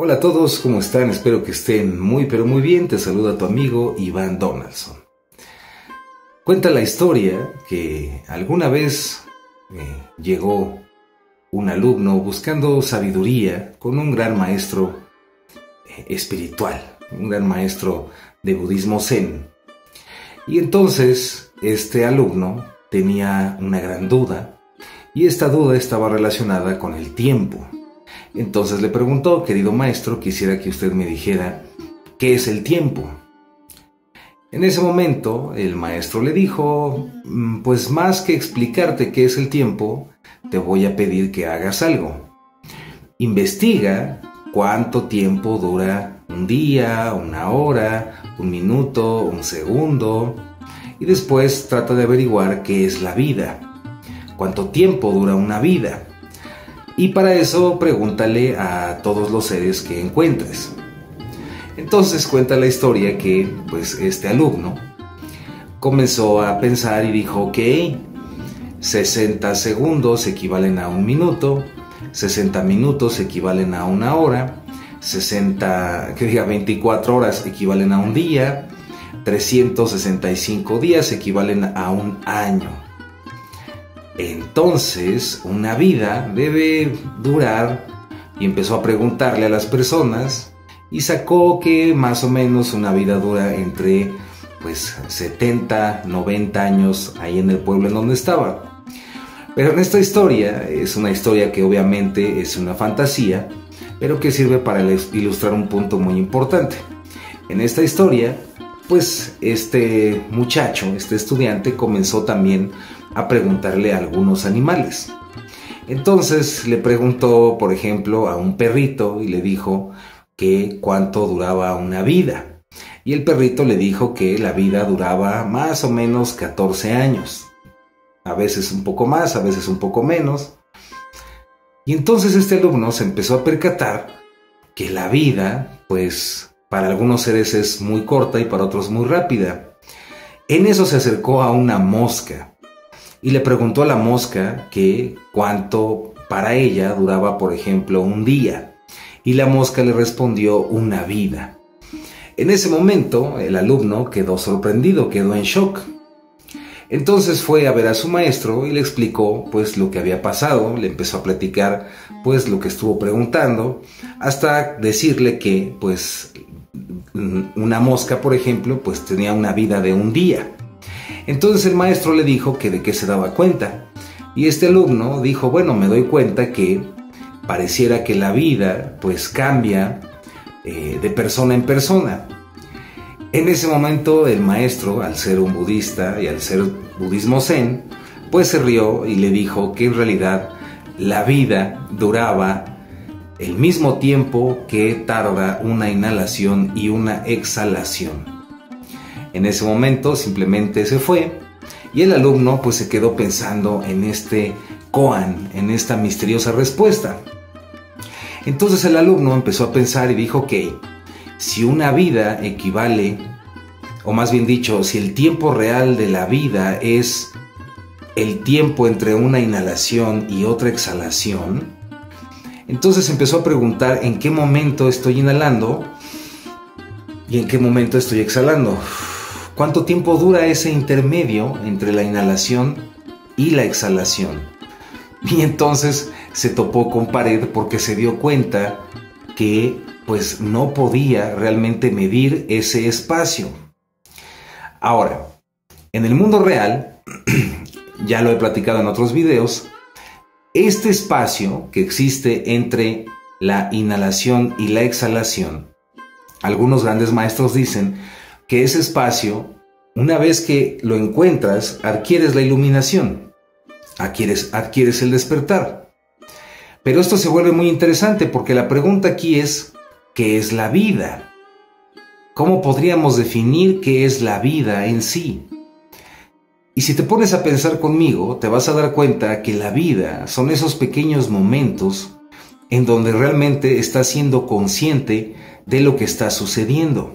Hola a todos, ¿cómo están? Espero que estén muy pero muy bien. Te saluda tu amigo Iván Donaldson. Cuenta la historia que alguna vez llegó un alumno buscando sabiduría con un gran maestro espiritual, un gran maestro de budismo zen. Y entonces este alumno tenía una gran duda, y esta duda estaba relacionada con el tiempo. Entonces le preguntó: querido maestro, quisiera que usted me dijera ¿qué es el tiempo? En ese momento el maestro le dijo: pues más que explicarte qué es el tiempo, te voy a pedir que hagas algo. Investiga cuánto tiempo dura un día, una hora, un minuto, un segundo, y después trata de averiguar qué es la vida, cuánto tiempo dura una vida. Y para eso pregúntale a todos los seres que encuentres. Entonces cuenta la historia que este alumno comenzó a pensar y dijo: ok, 60 segundos equivalen a un minuto, 60 minutos equivalen a una hora, 24 horas equivalen a un día, 365 días equivalen a un año. Entonces, una vida debe durar, y empezó a preguntarle a las personas, y sacó que más o menos una vida dura entre 70, 90 años ahí en el pueblo en donde estaba. Pero en esta historia, es una historia que obviamente es una fantasía, pero que sirve para ilustrar un punto muy importante. En esta historia, este muchacho, este estudiante, comenzó también a preguntarle a algunos animales. Entonces le preguntó, por ejemplo, a un perrito y le dijo que cuánto duraba una vida. Y el perrito le dijo que la vida duraba más o menos 14 años. A veces un poco más, a veces un poco menos. Y entonces este alumno se empezó a percatar que la vida, para algunos seres es muy corta y para otros muy rápida. En eso se acercó a una mosca y le preguntó a la mosca que cuánto para ella duraba, por ejemplo, un día. Y la mosca le respondió: una vida. En ese momento el alumno quedó sorprendido, quedó en shock. Entonces fue a ver a su maestro y le explicó lo que había pasado. Le empezó a platicar lo que estuvo preguntando, hasta decirle que una mosca, por ejemplo, tenía una vida de un día. Entonces el maestro le dijo que de qué se daba cuenta. Y este alumno dijo: bueno, me doy cuenta que pareciera que la vida cambia de persona en persona. En ese momento el maestro, al ser un budista y al ser budismo zen, se rió y le dijo que en realidad la vida duraba el mismo tiempo que tarda una inhalación y una exhalación. En ese momento simplemente se fue, y el alumno se quedó pensando en este koan, en esta misteriosa respuesta. Entonces el alumno empezó a pensar y dijo: ok, si una vida equivale, o más bien dicho, si el tiempo real de la vida es el tiempo entre una inhalación y otra exhalación, entonces empezó a preguntar: ¿en qué momento estoy inhalando y en qué momento estoy exhalando? ¿Cuánto tiempo dura ese intermedio entre la inhalación y la exhalación? Y entonces se topó con pared porque se dio cuenta que no podía realmente medir ese espacio. Ahora, en el mundo real, ya lo he platicado en otros videos, este espacio que existe entre la inhalación y la exhalación, algunos grandes maestros dicen que ese espacio, una vez que lo encuentras, adquieres la iluminación, adquieres el despertar. Pero esto se vuelve muy interesante porque la pregunta aquí es: ¿qué es la vida? ¿Cómo podríamos definir qué es la vida en sí? Y si te pones a pensar conmigo, te vas a dar cuenta que la vida son esos pequeños momentos en donde realmente estás siendo consciente de lo que está sucediendo.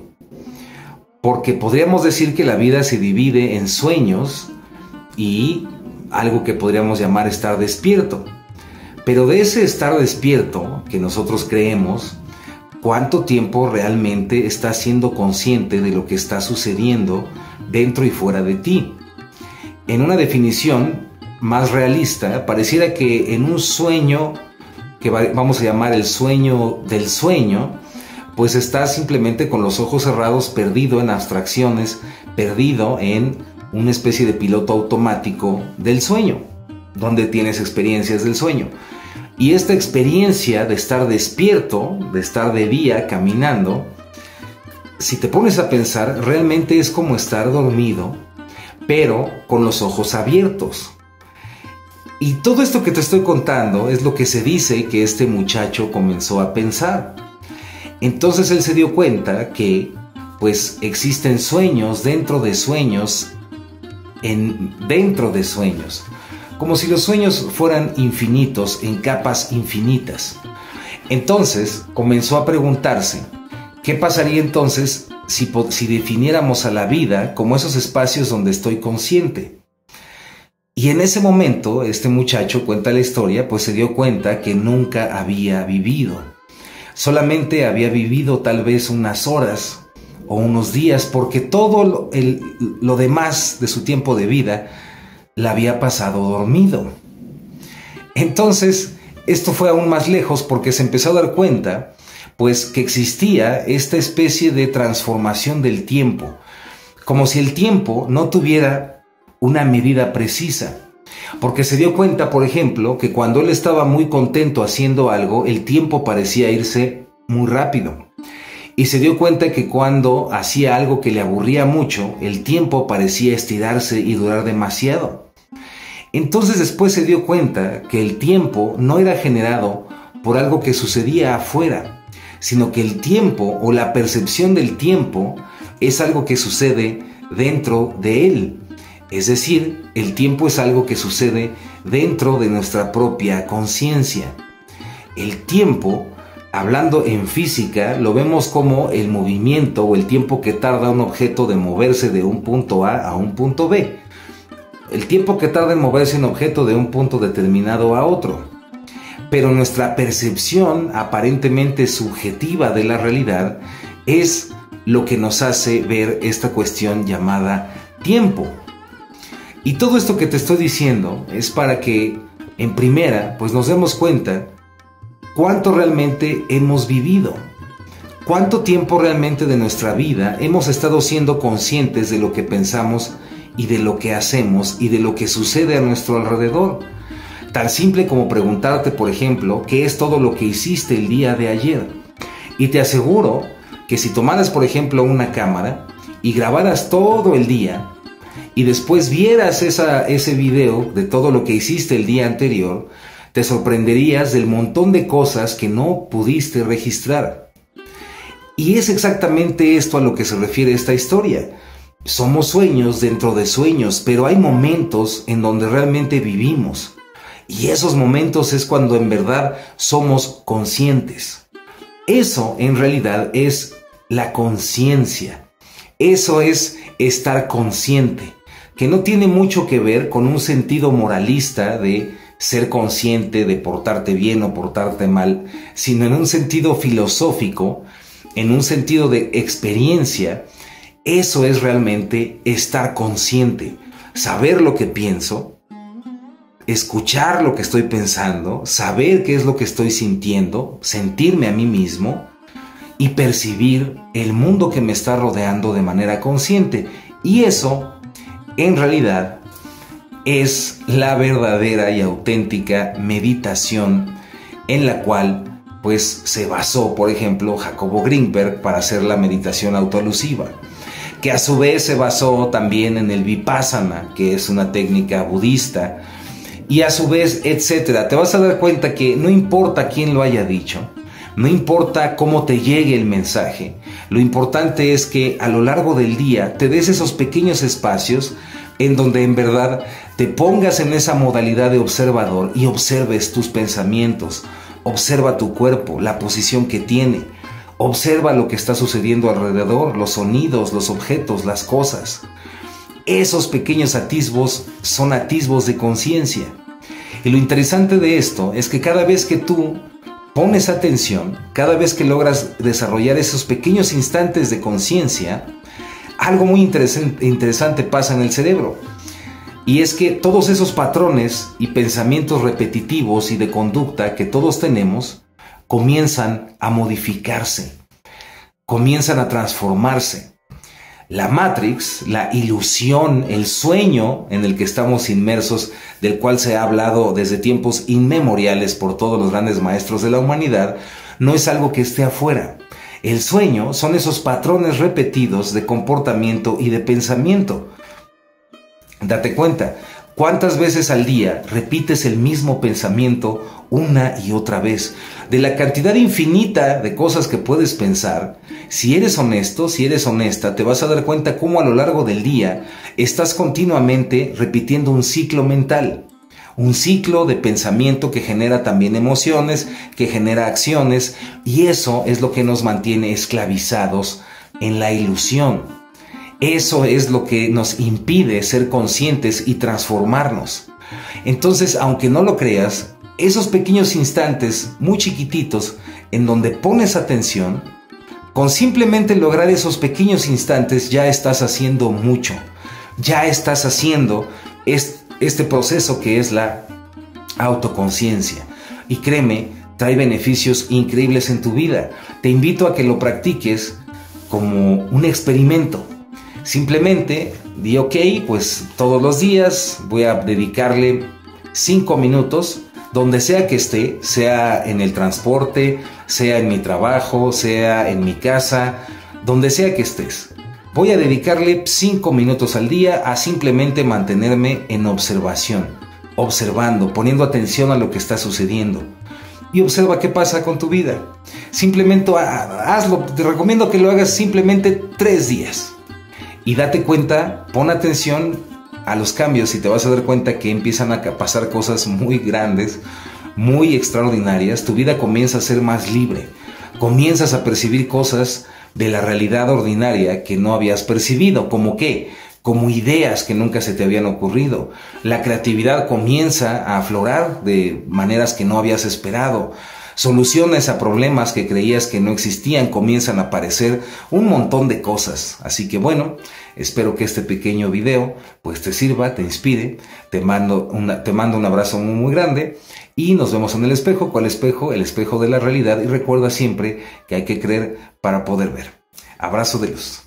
Porque podríamos decir que la vida se divide en sueños y algo que podríamos llamar estar despierto. Pero de ese estar despierto que nosotros creemos, cuánto tiempo realmente estás siendo consciente de lo que está sucediendo dentro y fuera de ti. En una definición más realista, pareciera que en un sueño, que vamos a llamar el sueño del sueño, pues estás simplemente con los ojos cerrados, perdido en abstracciones, perdido en una especie de piloto automático del sueño, donde tienes experiencias del sueño. Y esta experiencia de estar despierto, de estar de día caminando, si te pones a pensar, realmente es como estar dormido, pero con los ojos abiertos. Y todo esto que te estoy contando es lo que se dice que este muchacho comenzó a pensar. Entonces él se dio cuenta que pues existen sueños dentro de sueños, dentro de sueños, como si los sueños fueran infinitos, en capas infinitas. Entonces comenzó a preguntarse, ¿qué pasaría entonces si definiéramos a la vida como esos espacios donde estoy consciente? Y en ese momento, este muchacho, cuenta la historia, pues se dio cuenta que nunca había vivido. Solamente había vivido tal vez unas horas o unos días, porque todo lo demás de su tiempo de vida la había pasado dormido. Entonces, esto fue aún más lejos porque se empezó a dar cuenta, pues, que existía esta especie de transformación del tiempo, como si el tiempo no tuviera una medida precisa, porque se dio cuenta, por ejemplo, que cuando él estaba muy contento haciendo algo, el tiempo parecía irse muy rápido. Y se dio cuenta que cuando hacía algo que le aburría mucho, el tiempo parecía estirarse y durar demasiado. Entonces después se dio cuenta que el tiempo no era generado por algo que sucedía afuera, sino que el tiempo o la percepción del tiempo es algo que sucede dentro de él. Es decir, el tiempo es algo que sucede dentro de nuestra propia conciencia. El tiempo, hablando en física, lo vemos como el movimiento o el tiempo que tarda un objeto de moverse de un punto A un punto B. El tiempo que tarda en moverse un objeto de un punto determinado a otro. Pero nuestra percepción aparentemente subjetiva de la realidad es lo que nos hace ver esta cuestión llamada tiempo. Y todo esto que te estoy diciendo es para que, en primera, pues nos demos cuenta cuánto realmente hemos vivido, cuánto tiempo realmente de nuestra vida hemos estado siendo conscientes de lo que pensamos y de lo que hacemos y de lo que sucede a nuestro alrededor. Tan simple como preguntarte, por ejemplo, qué es todo lo que hiciste el día de ayer. Y te aseguro que si tomaras, por ejemplo, una cámara y grabaras todo el día, y después vieras ese video de todo lo que hiciste el día anterior, te sorprenderías del montón de cosas que no pudiste registrar. Y es exactamente esto a lo que se refiere esta historia. Somos sueños dentro de sueños, pero hay momentos en donde realmente vivimos. Y esos momentos es cuando en verdad somos conscientes. Eso en realidad es la conciencia. Eso es estar consciente, que no tiene mucho que ver con un sentido moralista de ser consciente, de portarte bien o portarte mal, sino en un sentido filosófico, en un sentido de experiencia. Eso es realmente estar consciente, saber lo que pienso, escuchar lo que estoy pensando, saber qué es lo que estoy sintiendo, sentirme a mí mismo y percibir el mundo que me está rodeando de manera consciente. Y eso en realidad es la verdadera y auténtica meditación en la cual pues se basó, por ejemplo, Jacobo Greenberg para hacer la meditación autoalusiva, que a su vez se basó también en el Vipassana, que es una técnica budista, y a su vez, etcétera. Te vas a dar cuenta que no importa quién lo haya dicho, no importa cómo te llegue el mensaje, lo importante es que a lo largo del día te des esos pequeños espacios en donde en verdad te pongas en esa modalidad de observador y observes tus pensamientos, observa tu cuerpo, la posición que tiene, observa lo que está sucediendo alrededor, los sonidos, los objetos, las cosas. Esos pequeños atisbos son atisbos de conciencia. Y lo interesante de esto es que cada vez que tú pones atención, cada vez que logras desarrollar esos pequeños instantes de conciencia, algo muy interesante pasa en el cerebro. Y es que todos esos patrones y pensamientos repetitivos y de conducta que todos tenemos comienzan a modificarse, comienzan a transformarse. La Matrix, la ilusión, el sueño en el que estamos inmersos, del cual se ha hablado desde tiempos inmemoriales por todos los grandes maestros de la humanidad, no es algo que esté afuera. El sueño son esos patrones repetidos de comportamiento y de pensamiento. Date cuenta, ¿cuántas veces al día repites el mismo pensamiento una y otra vez? De la cantidad infinita de cosas que puedes pensar, si eres honesto, si eres honesta, te vas a dar cuenta cómo a lo largo del día estás continuamente repitiendo un ciclo mental. Un ciclo de pensamiento que genera también emociones, que genera acciones, y eso es lo que nos mantiene esclavizados en la ilusión. Eso es lo que nos impide ser conscientes y transformarnos. Entonces, aunque no lo creas, esos pequeños instantes muy chiquititos en donde pones atención, con simplemente lograr esos pequeños instantes ya estás haciendo mucho. Ya estás haciendo este proceso que es la autoconciencia. Y créeme, trae beneficios increíbles en tu vida. Te invito a que lo practiques como un experimento. Simplemente di ok, pues todos los días voy a dedicarle 5 minutos, donde sea que esté, sea en el transporte, sea en mi trabajo, sea en mi casa, donde sea que estés. Voy a dedicarle 5 minutos al día a simplemente mantenerme en observación, observando, poniendo atención a lo que está sucediendo. Y observa qué pasa con tu vida. Simplemente hazlo, te recomiendo que lo hagas simplemente 3 días. Y date cuenta, pon atención a los cambios y te vas a dar cuenta que empiezan a pasar cosas muy grandes, muy extraordinarias. Tu vida comienza a ser más libre. Comienzas a percibir cosas de la realidad ordinaria que no habías percibido. ¿Cómo qué? Como ideas que nunca se te habían ocurrido. La creatividad comienza a aflorar de maneras que no habías esperado. Soluciones a problemas que creías que no existían comienzan a aparecer, un montón de cosas. Así que bueno, espero que este pequeño video pues te sirva, te inspire. Te mando un abrazo muy, muy grande y nos vemos en el espejo. ¿Cuál espejo? El espejo de la realidad. Y recuerda siempre que hay que creer para poder ver. Abrazo de luz.